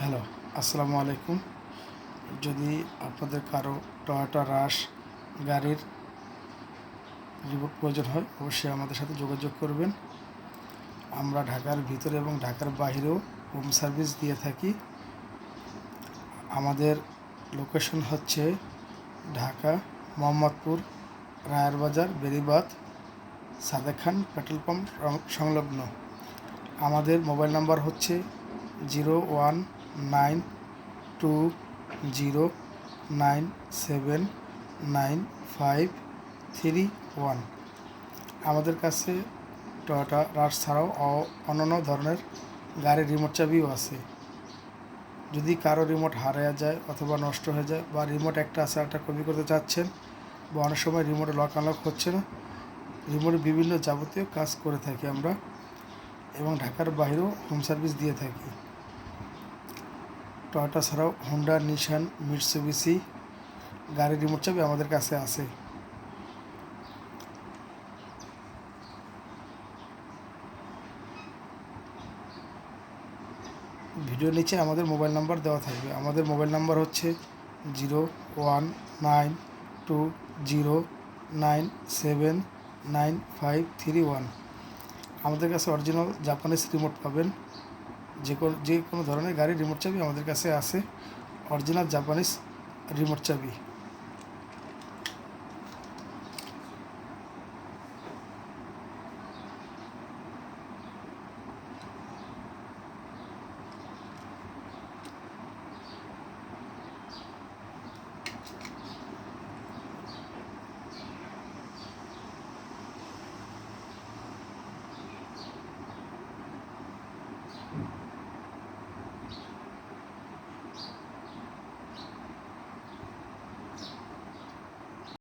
Hello, আসসালামু আলাইকুম। যদি আপনাদের কারো টয়োটা রাশ গাড়ির রিপোর্ট প্রয়োজন হয়, অবশ্যই আমাদের সাথে যোগাযোগ করবেন। আমরা ঢাকার ভিতরে এবং ঢাকার বাইরেও হোম সার্ভিস দিয়ে থাকি। আমাদের লোকেশন হচ্ছে ঢাকা মোহাম্মদপুর, রায়ের বাজার, বেরিবাঁধ, সাদেক খান পেট্রোল পাম্প সংলগ্ন। আমাদের মোবাইল নাম্বার হচ্ছে 0192097951। আমাদের কাছে টয়োটা রাশ ছাড়াও অন্যান্য ধরনের গাড়ির রিমোট চাবিও আছে। যদি কারো রিমোট হারিয়ে যায় অথবা নষ্ট হয়ে যায়, বা রিমোট একটা আছে একটা কপি করতে চাচ্ছেন, বা অনেক সময় রিমোটে লক আনলক হচ্ছে না, রিমোটে বিভিন্ন যাবতীয় কাজ করে থাকি আমরা, এবং ঢাকার বাইরেও হোম সার্ভিস দিয়ে থাকি। টয়োটা ছাড়াও হোন্ডা, নিশান, মিৎসুবিশি গাড়ির রিমোট চাবি আমাদের কাছে আছে। ভিডিওর নিচে আমাদের মোবাইল নাম্বার দেওয়া থাকবে। আমাদের মোবাইল নাম্বার হচ্ছে 019220979531। আমাদের কাছে অরিজিনাল জাপানিজ রিমোট পাবেন। যে কোনো ধরনের গাড়ির রিমোট চাবি আমাদের কাছে আছে, অরিজিনাল জাপানিজ রিমোট চাবি।